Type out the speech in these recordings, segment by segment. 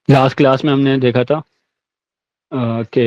Last class में हमने देखा था कि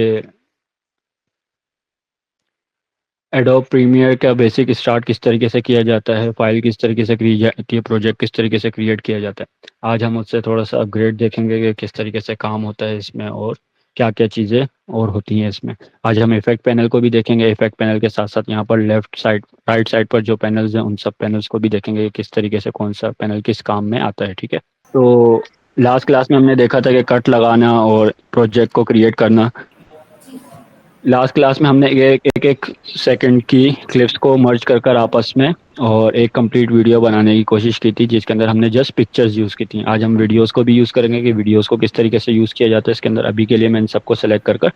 एडोब प्रीमियर का बेसिक स्टार्ट किस तरीके से किया जाता है, फाइल किस तरीके से क्रिएट जाती है, प्रोजेक्ट किस तरीके से क्रिएट किया जाता है। आज हम उससे थोड़ा सा अपग्रेड देखेंगे कि किस तरीके से काम होता है इसमें और क्या क्या चीज़ें और होती हैं इसमें। आज हम इफेक्ट पैनल को भी देखेंगे। इफेक्ट पैनल के साथ साथ यहाँ पर लेफ्ट साइड राइट साइड पर जो पैनल्स हैं उन सब पैनल्स को भी देखेंगे कि किस तरीके से कौन सा पैनल किस काम में आता है। ठीक है, तो लास्ट क्लास में हमने देखा था कि कट लगाना और प्रोजेक्ट को क्रिएट करना। लास्ट क्लास में हमने एक एक सेकंड की क्लिप्स को मर्ज कर आपस में और एक कंप्लीट वीडियो बनाने की कोशिश की थी, जिसके अंदर हमने जस्ट पिक्चर्स यूज़ की थी। आज हम वीडियोस को भी यूज़ करेंगे कि वीडियोस को किस तरीके से यूज़ किया जाता है इसके अंदर। अभी के लिए मैं इन सबको सेलेक्ट कर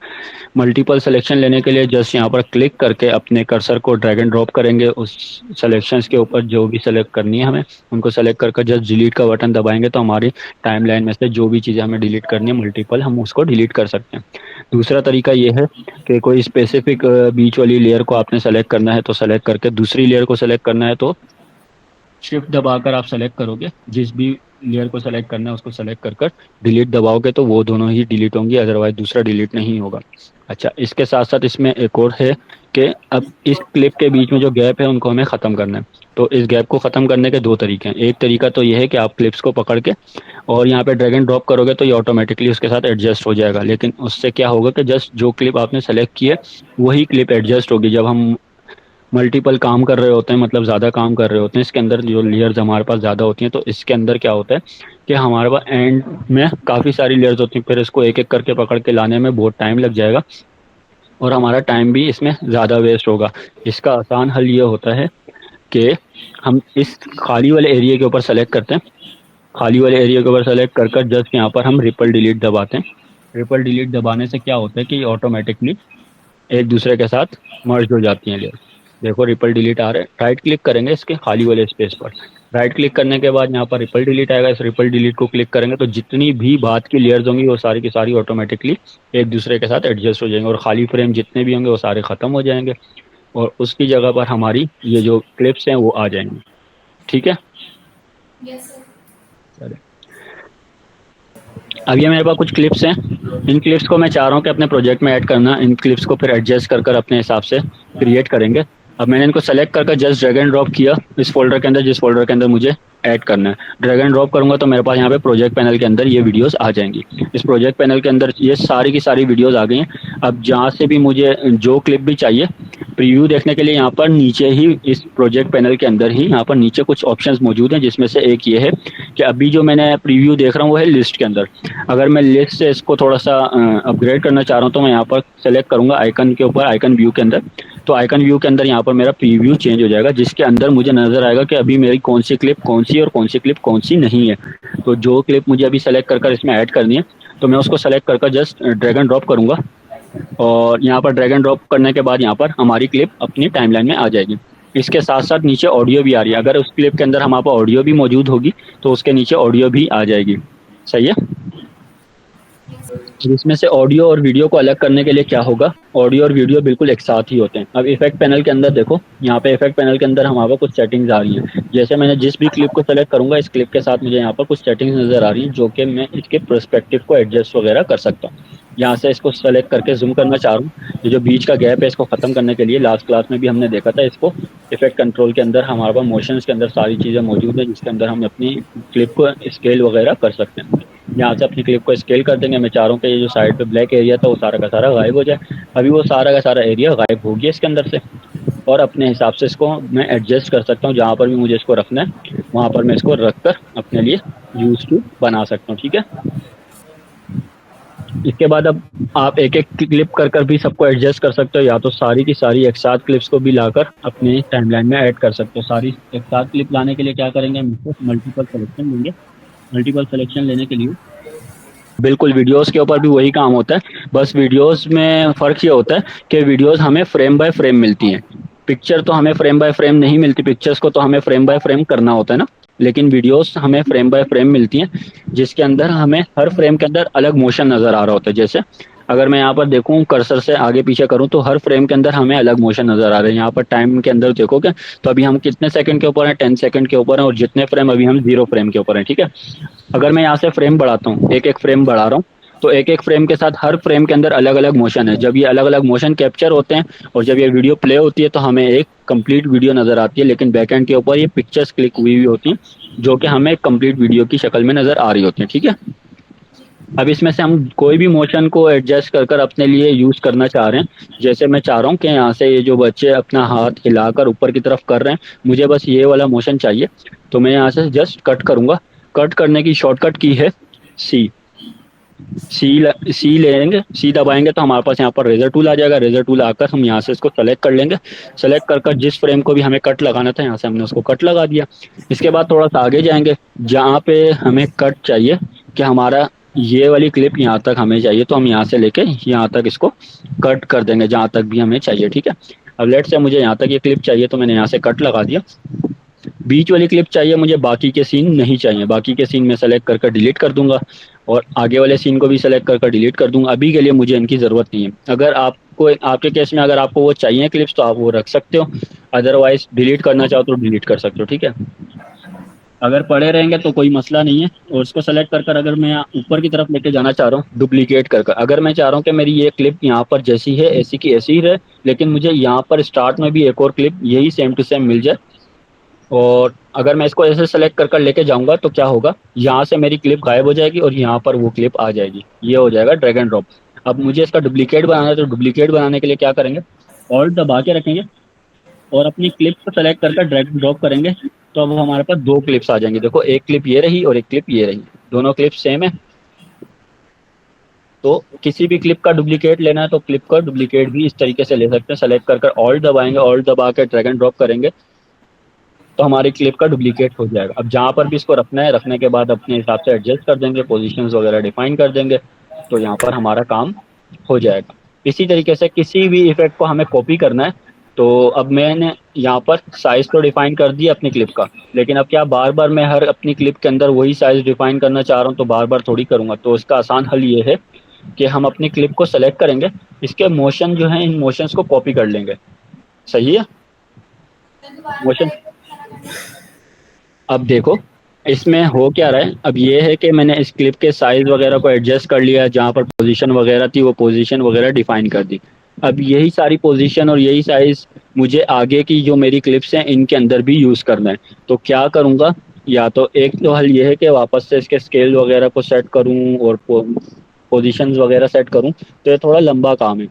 मल्टीपल सिलेक्शन लेने के लिए जस्ट यहाँ पर क्लिक करके अपने कर्सर को ड्रैग एंड ड्रॉप करेंगे उस सिलेक्शंस के ऊपर जो भी सेलेक्ट करनी है हमें, उनको सेलेक्ट कर जस्ट डिलीट का बटन दबाएंगे तो हमारी टाइमलाइन में से जो भी चीज़ें हमें डिलीट करनी है मल्टीपल, हम उसको डिलीट कर सकते हैं। दूसरा तरीका ये है कि कोई स्पेसिफिक बीच वाली लेयर को आपने सेलेक्ट करना है तो सेलेक्ट करके दूसरी लेयर को सेलेक्ट करना है तो शिफ्ट दबाकर आप सेलेक्ट करोगे। जिस भी लेयर को सेलेक्ट करना है उसको सेलेक्ट कर डिलीट दबाओगे तो वो दोनों ही डिलीट होंगी, अदरवाइज दूसरा डिलीट नहीं होगा। अच्छा, इसके साथ साथ इसमें एक और है कि अब इस क्लिप के बीच में जो गैप है उनको हमें ख़त्म करना है। तो इस गैप को ख़त्म करने के दो तरीके हैं। एक तरीका तो ये है कि आप क्लिप्स को पकड़ के और यहाँ पे ड्रैग एंड ड्रॉप करोगे तो ये ऑटोमेटिकली उसके साथ एडजस्ट हो जाएगा, लेकिन उससे क्या होगा कि जस्ट जो क्लिप आपने सेलेक्ट की है वही क्लिप एडजस्ट होगी। जब हम मल्टीपल काम कर रहे होते हैं, मतलब ज़्यादा काम कर रहे होते हैं, इसके अंदर जो लेयर्स हमारे पास ज़्यादा होती हैं, तो इसके अंदर क्या होता है कि हमारे पास एंड में काफ़ी सारी लेयर्स होती हैं, फिर इसको एक एक करके पकड़ के लाने में बहुत टाइम लग जाएगा और हमारा टाइम भी इसमें ज़्यादा वेस्ट होगा। इसका आसान हल ये होता है कि हम इस खाली वाले एरिया के ऊपर सेलेक्ट करते हैं। खाली वाले एरिया के ऊपर सेलेक्ट कर जस्ट यहाँ पर हम रिपल डिलीट दबाते हैं। रिपल डिलीट दबाने से क्या होता है कि ऑटोमेटिकली एक दूसरे के साथ मर्ज हो जाती हैं लेयर। देखो रिपल डिलीट आ रहा है, राइट क्लिक करेंगे इसके खाली वाले स्पेस पर। राइट क्लिक करने के बाद यहाँ पर रिपल डिलीट आएगा। इस रिपल डिलीट को क्लिक करेंगे तो जितनी भी बात की लेयर्स होंगी वो सारी की सारी ऑटोमेटिकली एक दूसरे के साथ एडजस्ट हो जाएंगे और खाली फ्रेम जितने भी होंगे वो सारे खत्म हो जाएंगे और उसकी जगह पर हमारी ये जो क्लिप्स हैं वो आ जाएंगी। ठीक है, चलिए अब ये मेरे पास कुछ क्लिप्स हैं। इन क्लिप्स को मैं चाह रहा हूँ कि अपने प्रोजेक्ट में ऐड करना। इन क्लिप्स को फिर एडजस्ट कर अपने हिसाब से क्रिएट करेंगे। अब मैंने इनको सेलेक्ट कर जस्ट ड्रैग एंड ड्रॉप किया इस फोल्डर के अंदर, जिस फोल्डर के अंदर मुझे ऐड करना है। ड्रैग एंड ड्रॉप करूंगा तो मेरे पास यहाँ पे प्रोजेक्ट पैनल के अंदर ये वीडियोस आ जाएंगी। इस प्रोजेक्ट पैनल के अंदर ये सारी की सारी वीडियोस आ गई हैं। अब जहाँ से भी मुझे जो क्लिप भी चाहिए प्रीव्यू देखने के लिए यहाँ पर नीचे ही इस प्रोजेक्ट पैनल के अंदर ही यहाँ पर नीचे कुछ ऑप्शंस मौजूद हैं, जिसमें से एक ये है कि अभी जो मैंने प्रीव्यू देख रहा हूँ वो है लिस्ट के अंदर। अगर मैं लिस्ट से इसको थोड़ा सा अपग्रेड करना चाह रहा हूँ तो मैं यहाँ पर सेलेक्ट करूंगा आइकन के ऊपर, आइकन व्यू के अंदर। तो आइकन व्यू के अंदर यहाँ पर मेरा प्रीव्यू चेंज हो जाएगा, जिसके अंदर मुझे नजर आएगा कि अभी मेरी कौन सी क्लिप कौन सी और कौन सी क्लिप कौन सी नहीं है। तो जो क्लिप मुझे अभी सेलेक्ट कर इसमें ऐड करनी है तो मैं उसको सेलेक्ट कर जस्ट ड्रैग एंड ड्रॉप करूंगा और यहाँ पर ड्रैग एंड ड्रॉप करने के बाद यहाँ पर हमारी क्लिप अपनी टाइमलाइन में आ जाएगी। इसके साथ साथ नीचे ऑडियो भी आ रही है। अगर उस क्लिप के अंदर हमारे पास ऑडियो भी मौजूद होगी तो उसके नीचे ऑडियो भी आ जाएगी। सही है। इसमें से ऑडियो और वीडियो को अलग करने के लिए क्या होगा, ऑडियो और वीडियो बिल्कुल एक साथ ही होते हैं। अब इफेक्ट पैनल के अंदर देखो, यहाँ पे इफेक्ट पैनल के अंदर हमारे पास कुछ सेटिंग्स आ रही हैं। जैसे मैंने जिस भी क्लिप को सेलेक्ट करूंगा इस क्लिप के साथ मुझे यहाँ पर कुछ सेटिंग्स नजर आ रही हैं जो कि मैं इसके पर्सपेक्टिव को एडजस्ट वगैरह कर सकता हूँ। यहाँ से इसको सेलेक्ट करके जूम करना चाह रहा हूँ। ये जो बीच का गैप है इसको खत्म करने के लिए लास्ट क्लास में भी हमने देखा था, इसको इफेक्ट कंट्रोल के अंदर हमारे पास मोशंस के अंदर सारी चीज़ें मौजूद है जिसके अंदर हम अपनी क्लिप को स्केल वगैरह कर सकते हैं। यहाँ से अपनी क्लिप को स्केल कर देंगे। मैं चाह रहा हूँ कि ये जो साइड पे ब्लैक एरिया था वो सारा का सारा गायब हो जाए। अभी वो सारा का सारा एरिया गायब हो गया इसके अंदर से और अपने हिसाब से इसको मैं एडजस्ट कर सकता हूँ। जहाँ पर भी मुझे इसको रखना है वहाँ पर मैं इसको रख कर अपने लिए यूज टू बना सकता हूँ। ठीक है, इसके बाद अब आप एक एक क्लिप कर भी सबको एडजस्ट कर सकते हो, या तो सारी की सारी एक साथ क्लिप्स को भी लाकर अपने टाइमलाइन में ऐड कर सकते हो। सारी एक साथ क्लिप लाने के लिए क्या करेंगे, हम मल्टीपल सिलेक्शन लेंगे। मल्टीपल सिलेक्शन लेने के लिए बिल्कुल वीडियोस के ऊपर भी वही काम होता है, बस वीडियोस में फ़र्क ये होता है कि वीडियोस हमें फ्रेम बाय फ्रेम मिलती हैं। पिक्चर तो हमें फ्रेम बाय फ्रेम नहीं मिलती, पिक्चर्स को तो हमें फ्रेम बाय फ्रेम करना होता है ना, लेकिन वीडियोस हमें फ्रेम बाय फ्रेम मिलती हैं जिसके अंदर हमें हर फ्रेम के अंदर अलग मोशन नज़र आ रहा होता है। जैसे अगर मैं यहाँ पर देखूँ कर्सर से आगे पीछे करूँ तो हर फ्रेम के अंदर हमें अलग मोशन नज़र आ रहे हैं। यहाँ पर टाइम के अंदर देखोगे तो अभी हम कितने सेकंड के ऊपर हैं, 10 सेकंड के ऊपर हैं, और जितने फ्रेम अभी हम 0 फ्रेम के ऊपर हैं, ठीक है। अगर मैं यहाँ से फ्रेम बढ़ाता हूँ, एक एक फ्रेम बढ़ा रहा हूँ, तो एक एक फ्रेम के साथ हर फ्रेम के अंदर अलग अलग मोशन है। जब ये अलग अलग मोशन कैप्चर होते हैं और जब ये वीडियो प्ले होती है तो हमें एक कंप्लीट वीडियो नज़र आती है, लेकिन बैकएंड के ऊपर ये पिक्चर्स क्लिक हुई हुई होती हैं जो कि हमें कंप्लीट वीडियो की शक्ल में नज़र आ रही होती है, ठीक है। अब इसमें से हम कोई भी मोशन को एडजस्ट कर अपने लिए यूज़ करना चाह रहे हैं। जैसे मैं चाह रहा हूँ कि यहाँ से ये जो बच्चे अपना हाथ हिलाकर ऊपर की तरफ कर रहे हैं, मुझे बस ये वाला मोशन चाहिए, तो मैं यहाँ से जस्ट कट करूँगा। कट करने की शॉर्टकट की है सी। सी लेंगे, सी दबाएंगे तो हमारे पास यहाँ पर रेजर टूल आ जाएगा। रेजर टूल आकर हम यहाँ से इसको सेलेक्ट कर लेंगे। सेलेक्ट कर जिस फ्रेम को भी हमें कट लगाना था यहाँ से हमने उसको कट लगा दिया। इसके बाद थोड़ा सा आगे जाएंगे, जहाँ पे हमें कट चाहिए कि हमारा ये वाली क्लिप यहाँ तक हमें चाहिए, तो हम यहाँ से लेके यहाँ तक इसको कट कर देंगे जहाँ तक भी हमें चाहिए, ठीक है। अब लेट से मुझे यहाँ तक ये क्लिप चाहिए तो मैंने यहाँ से कट लगा दिया। बीच वाली क्लिप चाहिए मुझे, बाकी के सीन नहीं चाहिए। बाकी के सीन में सेलेक्ट कर डिलीट कर दूंगा, और आगे वाले सीन को भी सेलेक्ट कर डिलीट कर दूंगा। अभी के लिए मुझे इनकी ज़रूरत नहीं है। अगर आपको आपके केस में अगर आपको वो चाहिए क्लिप्स तो आप वो रख सकते हो, अदरवाइज डिलीट करना चाहो तो डिलीट कर सकते हो, ठीक है। अगर पड़े रहेंगे तो कोई मसला नहीं है। और उसको सेलेक्ट कर अगर मैं ऊपर की तरफ लेके जाना चाह रहा हूँ डुप्लीकेट कर अगर मैं चाह रहा हूँ कि मेरी ये क्लिप यहाँ पर जैसी है ऐसी की ऐसी ही रहे, लेकिन मुझे यहाँ पर स्टार्ट में भी एक और क्लिप यही सेम टू सेम मिल जाए, और अगर मैं इसको ऐसे सेलेक्ट कर लेके जाऊंगा तो क्या होगा, यहाँ से मेरी क्लिप गायब हो जाएगी और यहाँ पर वो क्लिप आ जाएगी। ये हो जाएगा ड्रैग एंड ड्रॉप। अब मुझे इसका डुप्लीकेट बनाना है, तो डुप्लीकेट बनाने के लिए क्या करेंगे, ऑल्ट दबा के रखेंगे और अपनी क्लिप को सेलेक्ट कर ड्रैग एंड ड्रॉप करेंगे, तो अब हमारे पास दो क्लिप्स आ जाएंगी। देखो एक क्लिप ये रही और एक क्लिप ये रही, दोनों क्लिप सेम है। तो किसी भी क्लिप का डुप्लीकेट लेना है तो क्लिप का डुप्लीकेट भी इस तरीके से ले सकते हैं। सेलेक्ट कर ऑल्ट दबाएंगे, ऑल्ट दबा के ड्रैग एंड ड्रॉप करेंगे तो हमारी क्लिप का डुप्लीकेट हो जाएगा। अब जहाँ पर भी इसको रखना है, रखने के बाद अपने हिसाब से एडजस्ट कर देंगे, पोजीशंस वगैरह डिफाइन कर देंगे, तो यहाँ पर हमारा काम हो जाएगा। इसी तरीके से किसी भी इफेक्ट को हमें कॉपी करना है, तो अब मैंने यहाँ पर साइज तो डिफाइन कर दिया अपनी क्लिप का, लेकिन अब क्या बार बार मैं हर अपनी क्लिप के अंदर वही साइज डिफाइन करना चाह रहा हूँ, तो बार बार थोड़ी करूँगा। तो इसका आसान हल ये है कि हम अपनी क्लिप को सेलेक्ट करेंगे, इसके मोशन जो है इन मोशंस को कॉपी कर लेंगे। सही है मोशन। अब देखो इसमें हो क्या रहा है, अब ये है कि मैंने इस क्लिप के साइज वगैरह को एडजस्ट कर लिया, जहाँ पर पोजीशन वगैरह थी वो पोजीशन वगैरह डिफाइन कर दी। अब यही सारी पोजीशन और यही साइज मुझे आगे की जो मेरी क्लिप्स हैं इनके अंदर भी यूज़ करना है। तो क्या करूँगा, या तो एक तो हल ये है कि वापस से इसके स्केल वगैरह को सेट करूँ और पोजीशंस वगैरह सेट करूँ, तो ये थोड़ा लंबा काम है।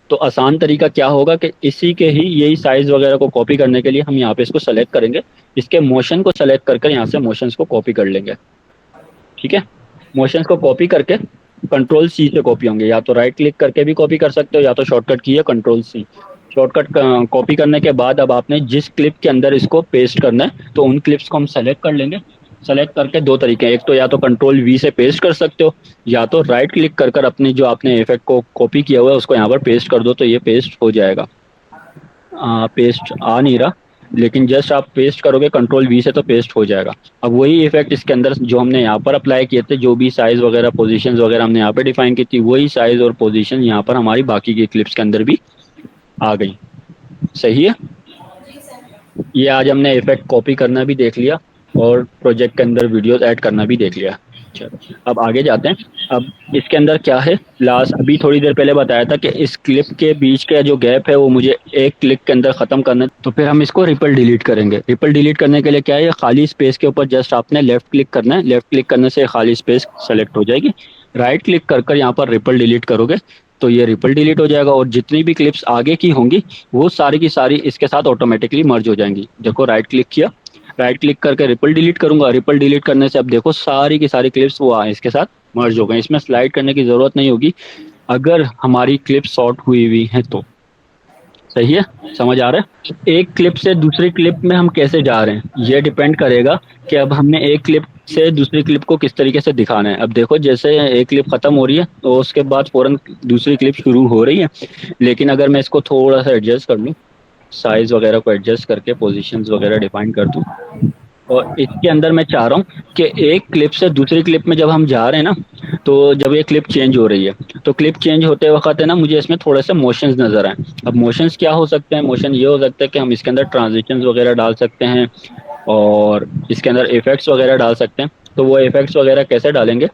तो आसान तरीका क्या होगा कि इसी के ही यही साइज वगैरह को कॉपी करने के लिए हम यहाँ पे इसको सेलेक्ट करेंगे, इसके मोशन को सेलेक्ट कर यहाँ से मोशंस को कॉपी कर लेंगे, ठीक है। मोशंस को कॉपी करके कंट्रोल सी से कॉपी होंगे, या तो राइट क्लिक करके भी कॉपी कर सकते हो, या तो शॉर्टकट की है कंट्रोल सी। शॉर्टकट कॉपी करने के बाद अब आपने जिस क्लिप के अंदर इसको पेस्ट करना है, तो उन क्लिप्स को हम सेलेक्ट कर लेंगे। सेलेक्ट करके दो तरीके हैं, एक तो या तो कंट्रोल वी से पेस्ट कर सकते हो, या तो राइट क्लिक कर अपने जो आपने इफेक्ट को कॉपी किया हुआ है उसको यहाँ पर पेस्ट कर दो, तो ये पेस्ट हो जाएगा। पेस्ट आ नहीं रहा, लेकिन जस्ट आप पेस्ट करोगे कंट्रोल वी से तो पेस्ट हो जाएगा। अब वही इफेक्ट इसके अंदर जो हमने यहाँ पर अप्लाई किए थे, जो भी साइज वगैरह पोजीशंस वगैरह हमने यहाँ पे डिफाइन की थी, वही साइज और पोजीशन यहाँ पर हमारी बाकी की क्लिप्स के अंदर भी आ गई। सही है। ये आज हमने इफेक्ट कॉपी करना भी देख लिया और प्रोजेक्ट के अंदर वीडियोस ऐड करना भी देख लिया। चलो अब आगे जाते हैं। अब इसके अंदर क्या है, लास्ट अभी थोड़ी देर पहले बताया था कि इस क्लिप के बीच का जो गैप है वो मुझे एक क्लिक के अंदर ख़त्म करना है, तो फिर हम इसको रिपल डिलीट करेंगे। रिपल डिलीट करने के लिए क्या है, खाली स्पेस के ऊपर जस्ट आपने लेफ्ट क्लिक करना है, लेफ्ट क्लिक करने से खाली स्पेस सेलेक्ट हो जाएगी। राइट क्लिक कर यहाँ पर रिपल डिलीट करोगे तो ये रिपल डिलीट हो जाएगा, और जितनी भी क्लिप्स आगे की होंगी वो सारी की सारी इसके साथ ऑटोमेटिकली मर्ज हो जाएंगी। देखो राइट क्लिक किया, राइट क्लिक करके रिपल डिलीट करूंगा, रिपल डिलीट करने से अब देखो सारी की सारी क्लिप्स वो इसके साथ मर्ज हो गए। इसमें स्लाइड करने की जरूरत नहीं होगी अगर हमारी क्लिप शॉर्ट हुई हुई है तो। सही है, समझ आ रहा है। एक क्लिप से दूसरी क्लिप में हम कैसे जा रहे हैं ये डिपेंड करेगा कि अब हमने एक क्लिप से दूसरी क्लिप को किस तरीके से दिखाना है। अब देखो जैसे एक क्लिप खत्म हो रही है तो उसके बाद फौरन दूसरी क्लिप शुरू हो रही है, लेकिन अगर मैं इसको थोड़ा सा एडजस्ट कर लूँ, साइज वगैरह को एडजस्ट करके पोजीशंस वगैरह डिफाइन कर दूं, और इसके अंदर मैं चाह रहा हूँ कि एक क्लिप से दूसरी क्लिप में जब हम जा रहे हैं ना, तो जब ये क्लिप चेंज हो रही है, तो क्लिप चेंज होते वक्त है ना, मुझे इसमें थोड़े से मोशंस नज़र आए। अब मोशंस क्या हो सकते हैं? मोशन ये हो सकता है कि हम इसके अंदर ट्रांजिशंस वगैरह डाल सकते हैं और इसके अंदर इफेक्ट्स वगैरह डाल सकते हैं। तो वो इफेक्ट्स वगैरह कैसे डालेंगे,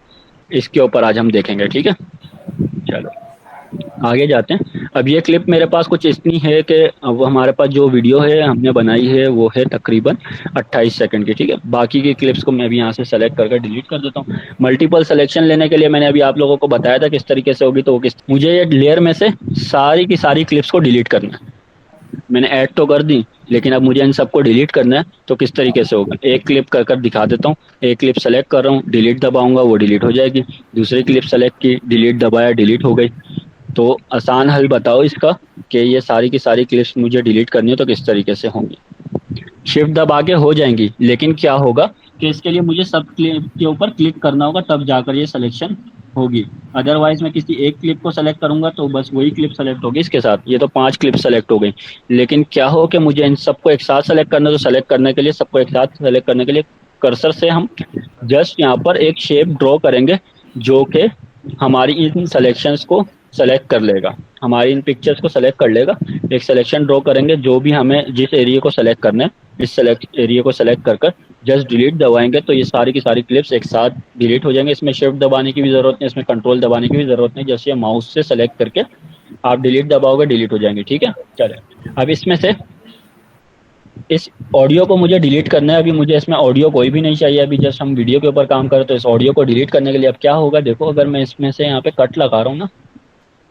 इसके ऊपर आज हम देखेंगे, ठीक है। चलो आगे जाते हैं। अब ये क्लिप मेरे पास कुछ इतनी है कि अब हमारे पास जो वीडियो है हमने बनाई है वो है तकरीबन 28 सेकंड की, ठीक है। बाकी की क्लिप्स को मैं भी यहाँ से सेलेक्ट करके डिलीट कर देता हूँ। मल्टीपल सिलेक्शन लेने के लिए मैंने अभी आप लोगों को बताया था किस तरीके से होगी, तो वो किस, मुझे ये लेयर में से सारी की सारी क्लिप्स को डिलीट करना है। मैंने ऐड तो कर दी, लेकिन अब मुझे इन सबको डिलीट करना है। तो किस तरीके से होगा, एक क्लिप कर कर दिखा देता हूँ। एक क्लिप सेलेक्ट कर रहा हूँ, डिलीट दबाऊंगा, वो डिलीट हो जाएगी। दूसरी क्लिप सेलेक्ट की, डिलीट दबाया, डिलीट हो गई। तो आसान हल बताओ इसका कि ये सारी की सारी क्लिप्स मुझे डिलीट करनी है तो किस तरीके से होंगी। शिफ्ट दबा के हो जाएंगी, लेकिन क्या होगा कि इसके लिए मुझे सब क्लिप के ऊपर क्लिक करना होगा, तब जाकर ये सिलेक्शन होगी। अदरवाइज मैं किसी एक क्लिप को सेलेक्ट करूंगा तो बस वही क्लिप सेलेक्ट होगी इसके साथ। ये तो 5 क्लिप सेलेक्ट हो गई, लेकिन क्या हो कि मुझे इन सबको एक साथ सेलेक्ट करना है। तो सेलेक्ट करने के लिए, सबको एक साथ सेलेक्ट करने के लिए कर्सर से हम जस्ट यहाँ पर एक शेप ड्रॉ करेंगे जो कि हमारी इन सेलेक्शंस को सेलेक्ट कर लेगा, हमारी इन पिक्चर्स को सेलेक्ट कर लेगा। एक सिलेक्शन ड्रॉ करेंगे जो भी हमें जिस एरिया को सेलेक्ट करना है, इस सेलेक्ट एरिया को सेलेक्ट कर कर जस्ट डिलीट दबाएंगे तो ये सारी की सारी क्लिप्स एक साथ डिलीट हो जाएंगे। इसमें शिफ्ट दबाने की भी जरूरत नहीं, इसमें कंट्रोल दबाने की भी जरूरत नहीं, जैसे माउस से सेलेक्ट करके आप डिलीट दबाओगे डिलीट हो जाएंगे, ठीक है। चले अब इसमें से इस ऑडियो को मुझे डिलीट करना है। अभी मुझे इसमें ऑडियो कोई भी नहीं चाहिए, अभी जस्ट हम वीडियो के ऊपर काम करें। तो इस ऑडियो को डिलीट करने के लिए अब क्या होगा, देखो अगर मैं इसमें से यहाँ पे कट लगा रहा हूँ ना,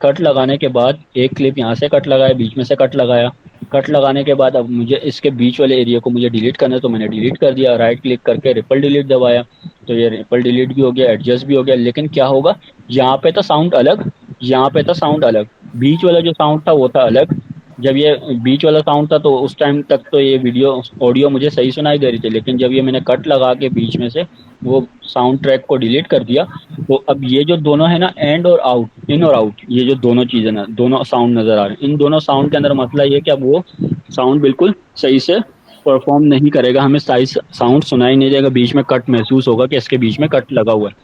कट लगाने के बाद एक क्लिप यहाँ से कट लगाया, बीच में से कट लगाया। कट लगाने के बाद अब मुझे इसके बीच वाले एरिया को मुझे डिलीट करना है, तो मैंने डिलीट कर दिया। राइट क्लिक करके रिपल डिलीट दबाया, तो ये रिपल डिलीट भी हो गया, एडजस्ट भी हो गया। लेकिन क्या होगा, यहाँ पे तो साउंड अलग, यहाँ पे तो साउंड अलग, बीच वाला जो साउंड था वो था अलग। जब ये बीच वाला साउंड था तो उस टाइम तक तो ये वीडियो ऑडियो मुझे सही सुनाई दे रही थी, लेकिन जब ये मैंने कट लगा के बीच में से वो साउंड ट्रैक को डिलीट कर दिया, तो अब ये जो दोनों है ना, एंड और आउट, इन और आउट, ये जो दोनों चीजें ना, दोनों साउंड नजर आ रहे हैं, इन दोनों साउंड के अंदर मसला ये कि अब वो साउंड बिल्कुल सही से परफॉर्म नहीं करेगा, हमें सही साउंड सुनाई नहीं देगा, बीच में कट महसूस होगा कि इसके बीच में कट लगा हुआ है।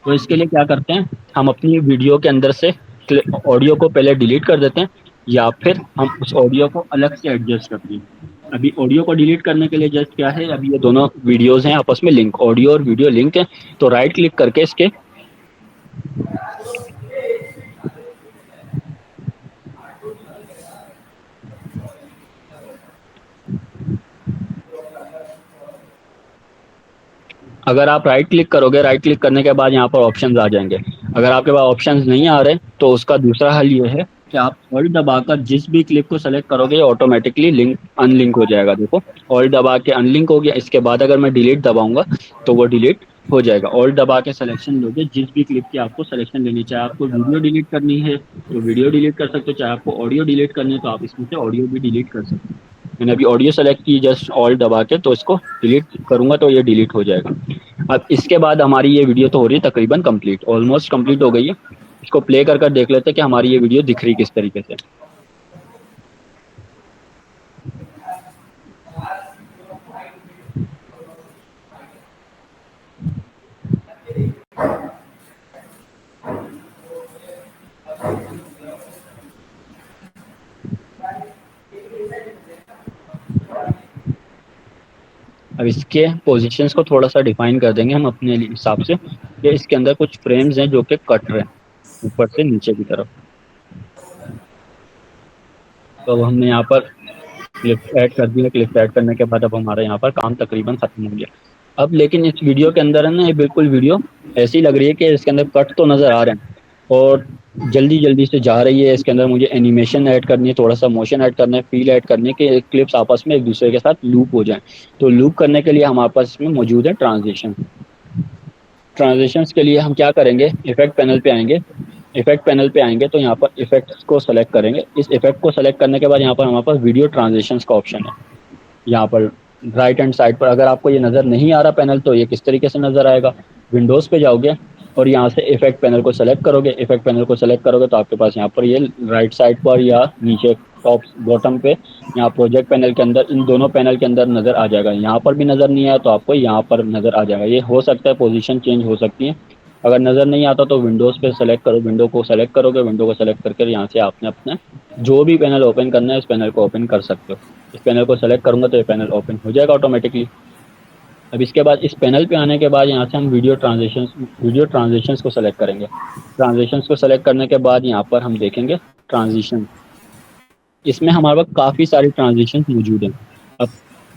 तो इसके लिए क्या करते हैं, हम अपनी वीडियो के अंदर से ऑडियो को पहले डिलीट कर देते हैं, या फिर हम उस ऑडियो को अलग से एडजस्ट करते हैं। अभी ऑडियो को डिलीट करने के लिए जस्ट क्या है, अभी ये दोनों वीडियोस हैं आपस में लिंक, ऑडियो और वीडियो लिंक है। तो राइट क्लिक करके इसके अगर आप राइट क्लिक करोगे, राइट क्लिक करने के बाद यहाँ पर ऑप्शंस आ जाएंगे। अगर आपके पास ऑप्शंस नहीं आ रहे तो उसका दूसरा हल ये है कि आप ऑल्ट दबाकर जिस भी क्लिप को सेलेक्ट करोगे ऑटोमेटिकली लिंक अनलिंक हो जाएगा। देखो ऑल्ट दबा के अनलिंक हो गया। इसके बाद अगर मैं डिलीट दबाऊंगा तो वो डिलीट हो जाएगा। ऑल्ट दबा के सिलेक्शन लोगे, जिस भी क्लिप की आपको सिलेक्शन लेनी, चाहे आपको वीडियो डिलीट करनी है तो वीडियो डिलीट कर सकते हो, चाहे आपको ऑडियो डिलीट करनी है तो आप इसमें से ऑडियो भी डिलीट कर सकते हो। मैंने अभी ऑडियो सेलेक्ट की जस्ट ऑल्ट दबा के, तो इसको डिलीट करूंगा तो ये डिलीट हो जाएगा। अब इसके बाद हमारी ये वीडियो तो हो रही है तकरीबन कंप्लीट, ऑलमोस्ट कंप्लीट हो गई है। इसको प्ले कर कर देख लेते हैं कि हमारी ये वीडियो दिख रही किस तरीके से। अब इसके पोजीशंस को थोड़ा सा डिफाइन कर देंगे हम अपने हिसाब से कि इसके अंदर कुछ फ्रेम्स हैं जो कि कट रहे हैं ऊपर से नीचे की तरफ। तो अब हमने यहाँ पर क्लिप ऐड कर दिया। क्लिप ऐड करने के बाद अब हमारा यहाँ पर काम तकरीबन खत्म हो गया। अब लेकिन इस वीडियो के अंदर है ना, ये बिल्कुल वीडियो ऐसी लग रही है कि इसके अंदर कट तो नज़र आ रहे हैं और जल्दी जल्दी से जा रही है। इसके अंदर मुझे एनिमेशन ऐड करनी है, थोड़ा सा मोशन ऐड करना है, फील ऐड करनी है कि क्लिप्स आपस में एक दूसरे के साथ लूप हो जाएं। तो लूप करने के लिए हमारे पास इसमें मौजूद है ट्रांजिशन। ट्रांजिशंस के लिए हम क्या करेंगे, इफेक्ट पैनल पे आएंगे। इफेक्ट पैनल पे आएंगे तो यहाँ पर इफेक्ट्स को सेलेक्ट करेंगे। इस इफेक्ट को सेलेक्ट करने के बाद यहाँ पर हमारे पास वीडियो ट्रांजिशंस का ऑप्शन है। यहाँ पर राइट हैंड साइड पर, अगर आपको ये नज़र नहीं आ रहा पैनल तो ये किस तरीके से नज़र आएगा, विंडोज़ पे जाओगे और यहाँ से इफेक्ट पैनल को सेलेक्ट करोगे। इफेक्ट पैनल को सेलेक्ट करोगे तो आपके पास यहाँ पर ये राइट साइड पर या नीचे टॉप बॉटम पे यहाँ प्रोजेक्ट पैनल के अंदर, इन दोनों पैनल के अंदर नज़र आ जाएगा। यहाँ पर भी नज़र नहीं आया तो आपको यहाँ पर नज़र आ जाएगा। ये हो सकता है पोजीशन चेंज हो सकती है, अगर नज़र नहीं आता तो विंडोज़ पे सेलेक्ट करो, विंडो को सेलेक्ट करोगे, विंडो को सेलेक्ट करके यहाँ से आपने अपना जो भी पैनल ओपन करना है इस पैनल को ओपन कर सकते हो। इस पैनल को सेलेक्ट करूँगा तो ये पैनल ओपन हो जाएगा ऑटोमेटिकली। अब इसके बाद इस पैनल पे आने के बाद यहाँ से हम वीडियो ट्रांजिशंस को सेलेक्ट करेंगे। ट्रांजिशंस को सेलेक्ट करने के बाद यहाँ पर हम देखेंगे ट्रांजिशन। इसमें हमारे पास काफ़ी सारी ट्रांजिशन मौजूद हैं। अब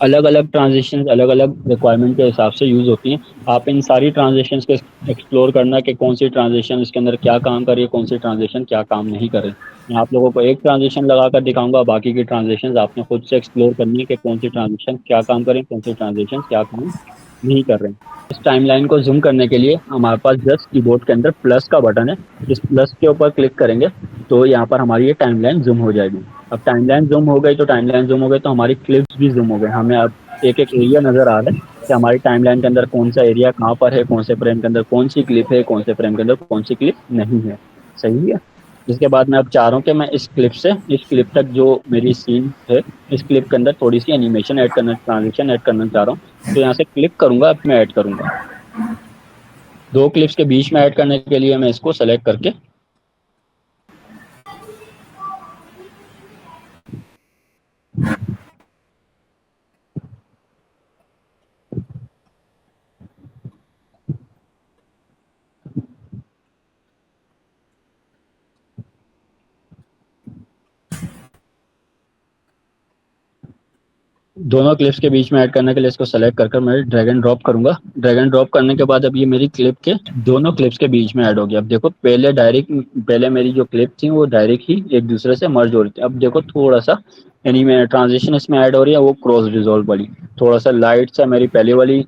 अलग अलग ट्रांजिशन अलग अलग रिक्वायरमेंट के हिसाब से यूज़ होती हैं। आप इन सारी ट्रांजिशंस को एक्सप्लोर करना कि कौन सी ट्रांजिशन इसके अंदर क्या काम कर रही है, कौन सी ट्रांजिशन क्या काम नहीं कर रही। मैं आप लोगों को एक ट्रांजिशन लगा कर दिखाऊंगा, बाकी की ट्रांजिशन आपने खुद से एक्सप्लोर करनी है कि कौन सी ट्रांजिशन क्या काम करें, कौन सी ट्रांजिशन क्या काम नहीं कर रहे हैं। इस टाइमलाइन को जूम करने के लिए हमारे पास जस्ट कीबोर्ड के अंदर प्लस का बटन है। इस प्लस के ऊपर क्लिक करेंगे तो यहाँ पर हमारी ये टाइमलाइन जूम हो जाएगी। अब टाइमलाइन जूम हो गई तो हमारी क्लिप्स भी जूम हो गए। हमें अब एक एक एरिया नज़र आ रहा है कि हमारी टाइमलाइन के अंदर कौन सा एरिया कहाँ पर है, कौन से फ्रेम के अंदर कौन सी क्लिप है, कौन से फ्रेम के अंदर कौन सी क्लिप नहीं है। सही है। इसके बाद मैं अब चाह रहा हूँ कि मैं इस क्लिप तक जो मेरी सीन है, इस क्लिप के अंदर थोड़ी सी एनिमेशन ऐड करना, ट्रांजिशन ऐड करना चाह रहा हूँ। तो यहाँ से क्लिक करूंगा, अब मैं ऐड करूंगा। दो क्लिप्स के बीच में ऐड करने के लिए मैं इसको सेलेक्ट करके दोनों क्लिप्स के बीच में ऐड करने के लिए इसको सेलेक्ट कर मैं ड्रैग एंड ड्रॉप करूंगा। ड्रैग एंड ड्रॉप करने के बाद अब ये मेरी क्लिप के दोनों क्लिप्स के बीच में ऐड हो गया। अब देखो पहले मेरी जो क्लिप थी वो डायरेक्ट ही एक दूसरे से मर्ज हो रही थी। अब देखो थोड़ा सा यानी मैं ट्रांजिशन इसमें ऐड हो रही है, वो क्रॉस डिजोल्व वाली थोड़ा सा लाइट सा मेरी पहले वाली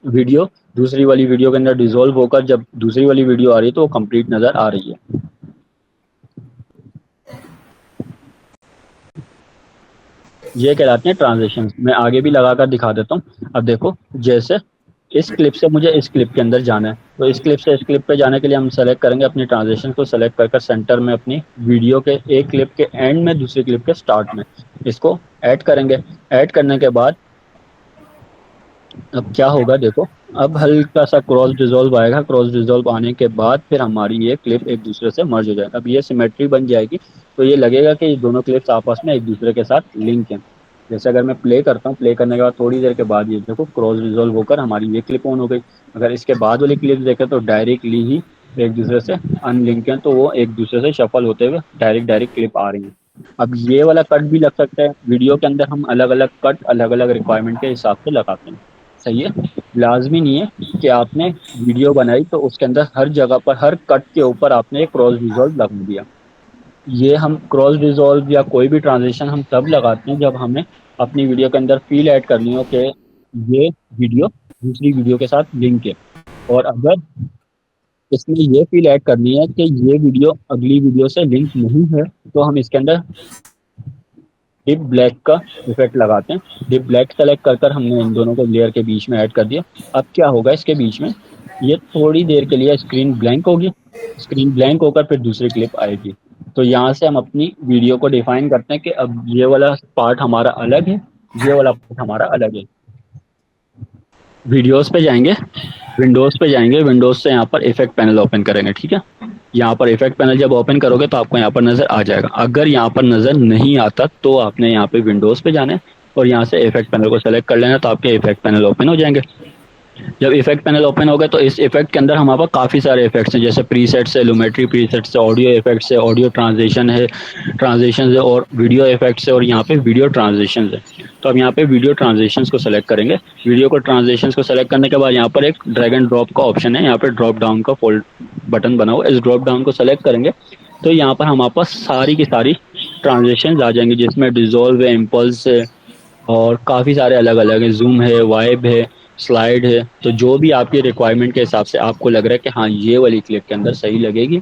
वीडियो दूसरी वाली वीडियो के अंदर डिजोल्व होकर जब दूसरी वाली वीडियो आ रही है तो वो कंप्लीट नजर आ रही है। ये कहलाते हैं ट्रांजिशन। मैं आगे भी लगाकर दिखा देता हूँ। अब देखो जैसे इस क्लिप से मुझे इस क्लिप के अंदर जाना है, तो इस क्लिप से इस क्लिप पे जाने के लिए हम सेलेक्ट करेंगे अपनी ट्रांजिशन को सेलेक्ट कर सेंटर में अपनी वीडियो के एक क्लिप के एंड में दूसरी क्लिप के स्टार्ट में इसको ऐड करेंगे। ऐड करने के बाद अब क्या होगा देखो, अब हल्का सा क्रॉस डिजोल्व आएगा। क्रॉस डिजोल्व आने के बाद फिर हमारी ये क्लिप एक दूसरे से मर्ज हो जाएगा। अब ये सिमेट्री बन जाएगी तो ये लगेगा कि ये दोनों क्लिप्स आपस में एक दूसरे के साथ लिंक हैं। जैसे अगर मैं प्ले करता हूँ, प्ले करने के बाद थोड़ी देर के बाद ये देखो क्रॉस डिजोल्व होकर हमारी ये क्लिप ऑन हो गई। अगर इसके बाद वाली क्लिप देखें तो डायरेक्टली ही एक दूसरे से अनलिंक हैं, तो वो एक दूसरे से शफल होते हुए डायरेक्ट क्लिप आ रही है। अब ये वाला कट भी लग सकता है। वीडियो के अंदर हम अलग अलग कट अलग अलग रिक्वायरमेंट के हिसाब से लगाते हैं। सही है। लाजमी नहीं है कि आपने वीडियो बनाई तो उसके अंदर हर जगह पर हर कट के ऊपर आपने एक क्रॉस डिजोल्व लगा दिया। ये हम क्रॉस डिजोल्व या कोई भी ट्रांजिशन हम तब लगाते हैं जब हमें अपनी वीडियो के अंदर फील ऐड करनी हो कि ये वीडियो दूसरी वीडियो के साथ लिंक है। और अगर इसमें ये फील ऐड करनी है कि ये वीडियो अगली वीडियो से लिंक नहीं है तो हम इसके अंदर डिप ब्लैक का इफेक्ट लगाते हैं। डिप ब्लैक सेलेक्ट कर हमने इन दोनों को लेयर के बीच में ऐड कर दिया। अब क्या होगा इसके बीच में, ये थोड़ी देर के लिए स्क्रीन ब्लैंक होगी। स्क्रीन ब्लैंक होकर फिर दूसरी क्लिप आएगी। तो यहाँ से हम अपनी वीडियो को डिफाइन करते हैं कि अब ये वाला पार्ट हमारा अलग है, ये वाला पार्ट हमारा अलग है। वीडियोस पे जाएंगे, विंडोज पे जाएंगे, विंडोज से यहाँ पर इफेक्ट पैनल ओपन करेंगे। ठीक है। यहाँ पर इफेक्ट पैनल जब ओपन करोगे तो आपको यहाँ पर नजर आ जाएगा। अगर यहाँ पर नजर नहीं आता तो आपने यहाँ पे विंडोज पे जाना है और यहाँ से इफेक्ट पैनल को सेलेक्ट कर लेना, तो आपके इफेक्ट पैनल ओपन हो जाएंगे। जब इफेक्ट पैनल ओपन हो गया तो इस इफेक्ट के अंदर हमारे पास काफ़ी सारे इफेक्ट्स हैं, जैसे प्रीसेट्स है, लूमेट्री प्रीसेट्स है, ऑडियो इफेक्ट्स है, ऑडियो ट्रांजिशन है और वीडियो इफेक्ट्स है और यहाँ पे वीडियो ट्रांजिशन है। तो अब यहाँ पे वीडियो ट्रांजिशन को सेलेक्ट करेंगे। वीडियो को ट्रांजिशन को सेलेक्ट करने के बाद यहाँ पर एक ड्रैग एंड ड्रॉप का ऑप्शन है, यहाँ पे ड्रॉप डाउन का फोल्ड बटन बना हुआ। इस ड्रॉप डाउन को सेलेक्ट करेंगे तो यहाँ पर हमारे पास सारी की सारी ट्रांजिशन आ जाएंगी, जिसमें डिजोल्व है, इम्पल्स है और काफ़ी सारे अलग अलग है, जूम है, वाइब है, स्लाइड है। तो जो भी आपकी रिक्वायरमेंट के हिसाब से आपको लग रहा है कि हाँ ये वाली क्लिप के अंदर सही लगेगी,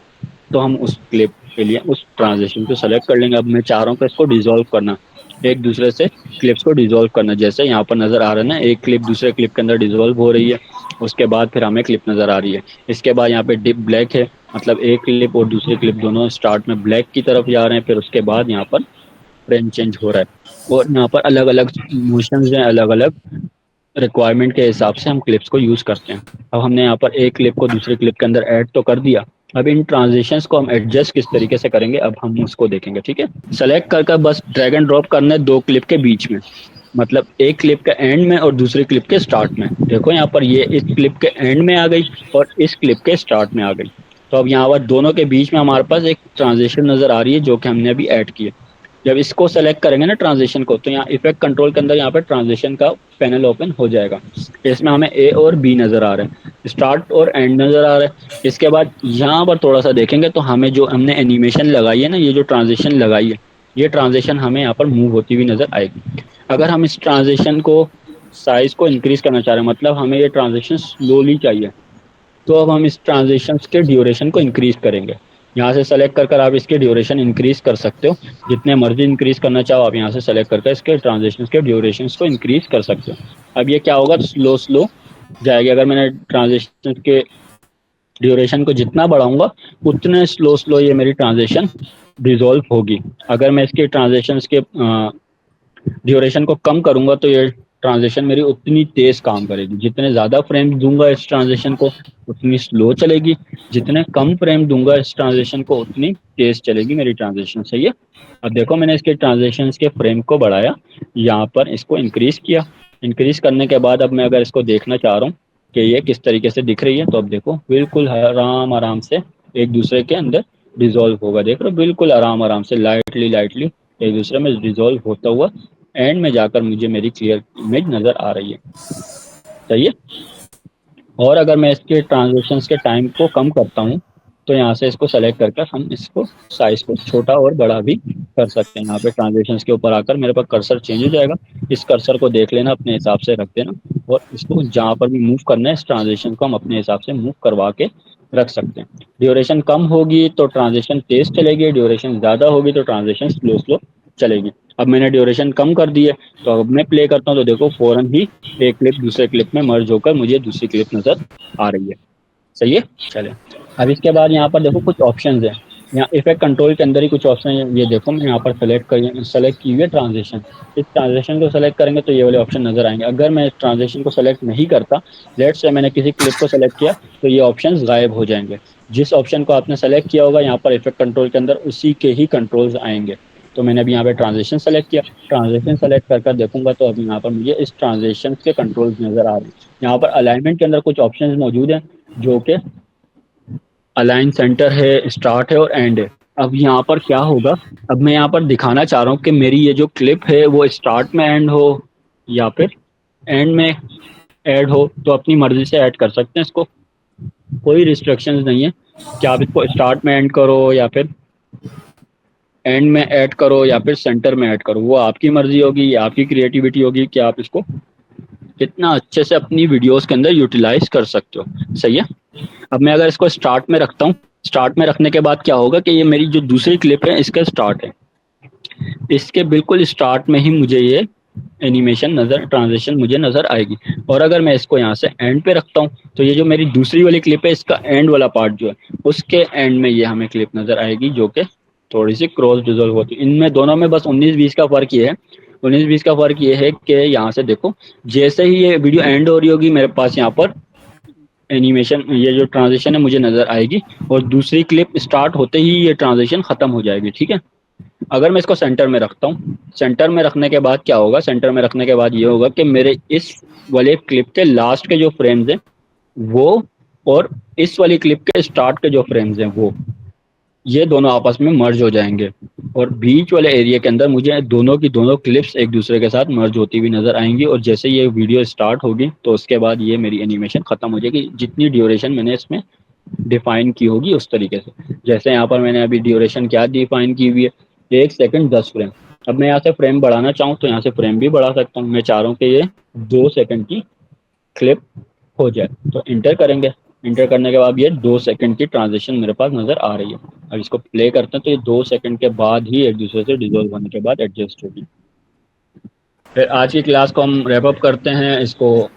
तो हम उस क्लिप के लिए उस ट्रांजिशन को सेलेक्ट कर लेंगे। अब मैं चाह रहा हूँ कि इसको डिजोल्व करना, एक दूसरे से क्लिप्स को डिजोल्व करना। जैसे यहाँ पर नज़र आ रहा है ना, एक क्लिप दूसरे क्लिप के अंदर डिजोल्व हो रही है, उसके बाद फिर हमें क्लिप नज़र आ रही है। इसके बाद यहाँ पे डिप ब्लैक है, मतलब एक क्लिप और दूसरी क्लिप दोनों स्टार्ट में ब्लैक की तरफ जा रहे हैं, फिर उसके बाद यहाँ पर फ्रेम चेंज हो रहा है और यहाँ पर अलग अलग मोशंस हैं, अलग अलग रिक्वायरमेंट के हिसाब से हम क्लिप्स को यूज़ करते हैं। अब हमने यहाँ पर एक क्लिप को दूसरी क्लिप के अंदर ऐड तो कर दिया, अब इन ट्रांजिशंस को हम एडजस्ट किस तरीके से करेंगे अब हम उसको देखेंगे। ठीक है, सेलेक्ट कर बस ड्रैग एंड ड्रॉप करना है दो क्लिप के बीच में, मतलब एक क्लिप के एंड में और दूसरी क्लिप के स्टार्ट में। देखो यहाँ पर ये इस क्लिप के एंड में आ गई और इस क्लिप के स्टार्ट में आ गई। तो अब यहाँ पर दोनों के बीच में हमारे पास एक ट्रांजिशन नजर आ रही है जो कि हमने अभी ऐड की है। जब इसको सेलेक्ट करेंगे ना ट्रांजिशन को, तो यहाँ इफेक्ट कंट्रोल के अंदर यहाँ पर ट्रांजिशन का पैनल ओपन हो जाएगा। इसमें हमें ए और बी नजर आ रहे हैं, स्टार्ट और एंड नजर आ रहे हैं। इसके बाद यहाँ पर थोड़ा सा देखेंगे तो हमें जो हमने एनिमेशन लगाई है ना, ये जो ट्रांजिशन लगाई है, ये ट्रांजिशन हमें यहाँ पर मूव होती हुई नजर आएगी। अगर हम इस ट्रांजिशन को साइज को इंक्रीज करना चाह रहे हैं, मतलब हमें ये ट्रांजिशन स्लोली चाहिए, तो अब हम इस ट्रांजिशन के ड्यूरेशन को इंक्रीज करेंगे। यहाँ से सेलेक्ट कर आप इसके ड्यूरेशन इंक्रीज कर सकते हो, जितने मर्जी इंक्रीज करना चाहो आप यहाँ से सेलेक्ट करके इसके ट्रांजिशन के ड्यूरेशन को इंक्रीज कर सकते हो। अब ये क्या होगा, स्लो स्लो जाएगी। अगर मैंने ट्रांजिशन के ड्यूरेशन को जितना बढ़ाऊंगा उतने स्लो स्लो ये मेरी ट्रांजिशन डिजोल्व होगी। अगर मैं इसके ट्रांजिशन के ड्यूरेशन को कम करूंगा तो ये ट्रांजिशन मेरी उतनी तेज काम करेगी। जितने ज्यादा फ्रेम दूंगा इस ट्रांजिशन को उतनी स्लो चलेगी, जितने कम फ्रेम दूंगा इस ट्रांजिशन को उतनी तेज चलेगी मेरी ट्रांजिशन। सही है। अब देखो मैंने इसके ट्रांजिशन के फ्रेम को बढ़ाया, यहाँ पर इसको इंक्रीज किया। इंक्रीज करने के बाद अब मैं अगर इसको देखना चाह रहा हूँ कि ये किस तरीके से दिख रही है, तो अब देखो बिल्कुल आराम आराम से एक दूसरे के अंदर डिजोल्व होगा। देख रहे हो, बिल्कुल आराम आराम से लाइटली लाइटली एक दूसरे में डिजोल्व होता हुआ एंड में जाकर मुझे मेरी क्लियर इमेज नजर आ रही है। सही है। और अगर मैं इसके ट्रांजिशंस के टाइम को कम करता हूँ तो यहाँ से इसको सेलेक्ट करके हम इसको साइज को छोटा और बड़ा भी कर सकते हैं। यहाँ पे ट्रांजिशंस के ऊपर आकर मेरे पास कर्सर चेंज हो जाएगा, इस कर्सर को देख लेना, अपने हिसाब से रख देना, और इसको जहाँ पर भी मूव करना है इस ट्रांजिशन को हम अपने हिसाब से मूव करवा के रख सकते हैं। ड्यूरेशन कम होगी तो ट्रांजिशन तेज चलेगी, ड्यूरेशन ज़्यादा होगी तो ट्रांजिशन स्लो स्लो चलेगी। अब मैंने ड्यूरेशन कम कर दी है, तो अब मैं प्ले करता हूँ तो देखो फौरन ही एक क्लिप दूसरे क्लिप में मर्ज होकर मुझे दूसरी क्लिप नजर आ रही है। सही है। चले अब इसके बाद यहाँ पर देखो कुछ ऑप्शंस हैं। यहाँ इफेक्ट कंट्रोल के अंदर ही कुछ ऑप्शन है, ये देखो मैं यहाँ पर सेलेक्ट की हुई है ट्रांजिशन। इस ट्रांजिशन को सेलेक्ट करेंगे तो ये वाले ऑप्शन नजर आएंगे। अगर मैं इस ट्रांजिशन को सेलेक्ट नहीं करता, लेट्स से मैंने किसी क्लिप को सेलेक्ट किया, तो ये ऑप्शंस गायब हो जाएंगे। जिस ऑप्शन को आपने सेलेक्ट किया होगा यहाँ पर इफेक्ट कंट्रोल के अंदर उसी के ही कंट्रोल्स आएंगे। तो मैंने अभी यहाँ पे ट्रांजिशन सेलेक्ट किया, ट्रांजिशन सेलेक्ट कर देखूंगा तो अभी यहाँ पर मुझे इस ट्रांजिशन के कंट्रोल्स नजर आ रहे हैं। यहाँ पर अलाइनमेंट के अंदर कुछ ऑप्शंस मौजूद हैं, जो कि अलाइन सेंटर है, स्टार्ट है और एंड है। अब यहाँ पर क्या होगा, अब मैं यहाँ पर दिखाना चाह रहा हूँ कि मेरी ये जो क्लिप है वो स्टार्ट में एंड हो या फिर एंड में ऐड हो, तो अपनी मर्जी से ऐड कर सकते हैं इसको, कोई रिस्ट्रिक्शंस नहीं है कि आप इसको स्टार्ट में एंड करो या फिर एंड में ऐड करो या फिर सेंटर में ऐड करो। वो आपकी मर्जी होगी, आपकी क्रिएटिविटी होगी कि आप इसको कितना अच्छे से अपनी वीडियोस के अंदर यूटिलाइज कर सकते हो। सही है। अब मैं अगर इसको स्टार्ट में रखता हूँ, स्टार्ट में रखने के बाद क्या होगा कि ये मेरी जो दूसरी क्लिप है इसका स्टार्ट है, इसके बिल्कुल स्टार्ट में ही मुझे ये एनिमेशन ट्रांजिशन मुझे नजर आएगी। और अगर मैं इसको यहाँ से एंड पे रखता हूँ तो ये जो मेरी दूसरी वाली क्लिप है इसका एंड वाला पार्ट जो है उसके एंड में ये हमें क्लिप नजर आएगी, जो कि थोड़ी सी क्रॉस डिजोल्व होती है। इनमें दोनों में बस 19-20 का फर्क ये है, 19-20 का फर्क ये है कि यहाँ से देखो जैसे ही ये वीडियो एंड हो रही होगी मेरे पास यहाँ पर एनिमेशन, ये जो ट्रांजिशन है मुझे नजर आएगी, और दूसरी क्लिप स्टार्ट होते ही ये ट्रांजिशन खत्म हो जाएगी। ठीक है। अगर मैं इसको सेंटर में रखता हूँ, सेंटर में रखने के बाद क्या होगा, सेंटर में रखने के बाद ये होगा कि मेरे इस वाले क्लिप के लास्ट के जो फ्रेम्स हैं वो और इस वाली क्लिप के स्टार्ट के जो फ्रेम्स हैं वो, ये दोनों आपस में मर्ज हो जाएंगे, और बीच वाले एरिया के अंदर मुझे दोनों की दोनों क्लिप्स एक दूसरे के साथ मर्ज होती हुई नजर आएंगी। और जैसे ये वीडियो स्टार्ट होगी तो उसके बाद ये मेरी एनिमेशन खत्म हो जाएगी, जितनी ड्यूरेशन मैंने इसमें डिफाइन की होगी उस तरीके से। जैसे यहाँ पर मैंने अभी ड्यूरेशन क्या डिफाइन की हुई है, 1 सेकंड 10 फ्रेम। अब मैं यहाँ से फ्रेम बढ़ाना चाहूँ तो यहाँ से फ्रेम भी बढ़ा सकता हूँ। मैं चाह रहा हूँ कि ये 2 सेकंड की क्लिप हो जाए, तो इंटर करेंगे। इंटर करने के बाद ये 2 सेकंड की ट्रांजिशन मेरे पास नजर आ रही है। अब इसको प्ले करते हैं तो ये 2 सेकंड के बाद ही एक दूसरे से डिजोल्व होने के बाद एडजस्ट होगी। फिर आज की क्लास को हम रैप अप करते हैं, इसको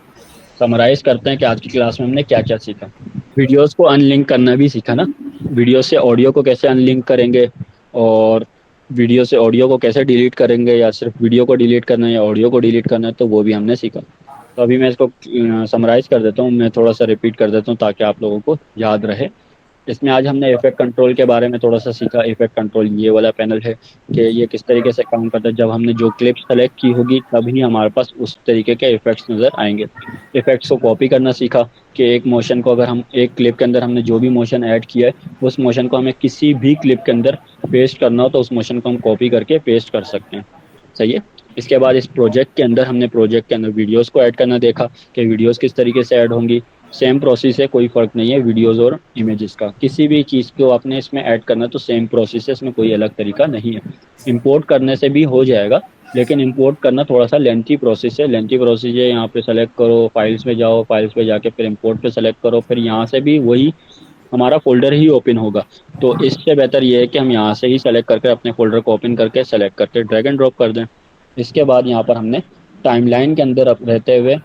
समराइज करते हैं कि आज की क्लास में हमने क्या क्या सीखा। वीडियोस को अनलिंक करना भी सीखा ना, वीडियो से ऑडियो को कैसे अनलिंक करेंगे, और वीडियो से ऑडियो को कैसे डिलीट करेंगे, या सिर्फ वीडियो को डिलीट करना है या ऑडियो को डिलीट करना है, तो वो भी हमने सीखा। तो अभी मैं इसको समराइज़ कर देता हूँ, मैं थोड़ा-सा रिपीट कर देता हूँ ताकि आप लोगों को याद रहे। इसमें आज हमने इफ़ेक्ट कंट्रोल के बारे में थोड़ा-सा सीखा। इफ़ेक्ट कंट्रोल ये वाला पैनल है कि ये किस तरीके से काम करता है। जब हमने जो क्लिप सेलेक्ट की होगी तभी हमारे पास उस तरीके के इफ़ेक्ट्स नज़र आएँगे। इफ़ेक्ट्स को कॉपी करना सीखा कि एक मोशन को अगर हम एक क्लिप के अंदर हमने जो भी मोशन ऐड किया है, उस मोशन को हमें किसी भी क्लिप के अंदर पेस्ट करना हो तो उस मोशन को हम कॉपी करके पेस्ट कर सकते हैं। सही है? इसके बाद इस प्रोजेक्ट के अंदर हमने प्रोजेक्ट के अंदर वीडियोज़ को ऐड करना देखा कि वीडियोज़ किस तरीके से ऐड होंगी। सेम प्रोसेस है, कोई फ़र्क नहीं है वीडियोज़ और इमेजेस का। किसी भी चीज़ को आपने इसमें ऐड करना है तो सेम प्रोसेस है, इसमें कोई अलग तरीका नहीं है। इंपोर्ट करने से भी हो जाएगा, लेकिन इंपोर्ट करना थोड़ा-सा लेंथी प्रोसेस है। लेंथी प्रोसेस है, यहाँ पे सेलेक्ट करो, फाइल्स में जाओ, फाइल्स पे जाके फिर इंपोर्ट पे सेलेक्ट करो, फिर यहाँ से भी वही हमारा फ़ोल्डर ही ओपन होगा। तो इससे बेहतर ये है कि हम यहाँ से ही सेलेक्ट करके अपने फ़ोल्डर को ओपन करके सेलेक्ट करके ड्रैग एंड ड्रॉप कर दें। इसके बाद यहाँ पर हमने टाइमलाइन के अंदर अब रहते हुए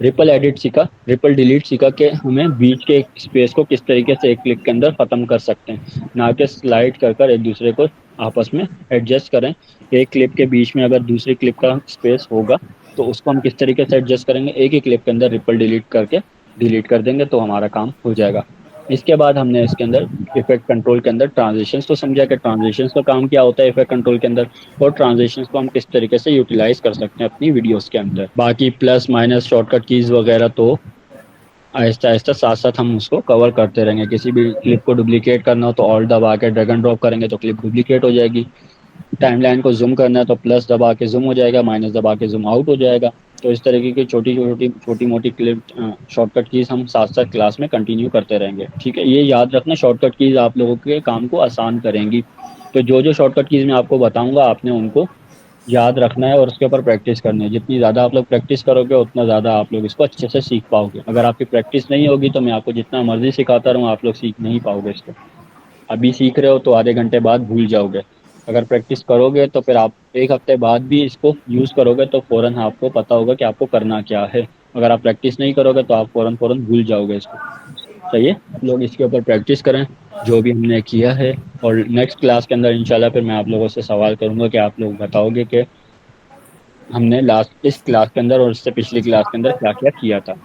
रिपल एडिट सीखा, रिपल डिलीट सीखा कि हमें बीच के स्पेस को किस तरीके से एक क्लिक के अंदर ख़त्म कर सकते हैं, ना कि स्लाइड कर एक दूसरे को आपस में एडजस्ट करें। एक क्लिप के बीच में अगर दूसरी क्लिप का स्पेस होगा तो उसको हम किस तरीके से एडजस्ट करेंगे, एक ही क्लिप के अंदर रिपल डिलीट करके डिलीट कर देंगे तो हमारा काम हो जाएगा। इसके बाद हमने इसके अंदर इफेक्ट कंट्रोल के अंदर ट्रांजिशंस को समझा कि ट्रांजिशंस का काम क्या होता है इफेक्ट कंट्रोल के अंदर, और ट्रांजिशंस को हम किस तरीके से यूटिलाइज कर सकते हैं अपनी वीडियोस के अंदर। बाकी प्लस माइनस शॉर्टकट कीज वगैरह तो आहिस्ता आहिस्ता साथ साथ हम उसको कवर करते रहेंगे। किसी भी क्लिप को डुप्लीकेट करना हो तो ऑल्ट दबा के ड्रैग एंड ड्रॉप करेंगे तो क्लिप डुप्लीकेट हो जाएगी। टाइमलाइन को ज़ूम करना है तो प्लस दबा के ज़ूम हो जाएगा, माइनस दबा के ज़ूम आउट हो जाएगा। तो इस तरीके की छोटी-मोटी क्लिप शॉर्टकट कीज़ हम साथ-साथ क्लास में कंटिन्यू करते रहेंगे। ठीक है? ये याद रखना, शॉर्टकट कीज़ आप लोगों के काम को आसान करेंगी। तो जो-जो शॉर्टकट कीज़ मैं आपको बताऊँगा आपने उनको याद रखना है और उसके ऊपर प्रैक्टिस करनी है। जितनी ज़्यादा आप लोग प्रैक्टिस करोगे उतना ज़्यादा आप लोग इसको अच्छे से सीख पाओगे। अगर आपकी प्रैक्टिस नहीं होगी तो मैं आपको जितना मर्ज़ी सिखाता रहूँ आप लोग सीख नहीं पाओगे इसको। अभी सीख रहे हो तो आधे घंटे बाद भूल जाओगे। अगर प्रैक्टिस करोगे तो फिर आप 1 हफ्ते बाद भी इसको यूज़ करोगे तो फ़ौरन आपको पता होगा कि आपको करना क्या है। अगर आप प्रैक्टिस नहीं करोगे तो आप फ़ौरन भूल जाओगे इसको। सही है? लोग इसके ऊपर प्रैक्टिस करें, जो भी हमने किया है, और नेक्स्ट क्लास के अंदर इंशाल्लाह फिर मैं आप लोगों से सवाल करूँगा कि आप लोग बताओगे कि हमने लास्ट इस क्लास के अंदर और इससे पिछली क्लास के अंदर क्या-क्या किया था।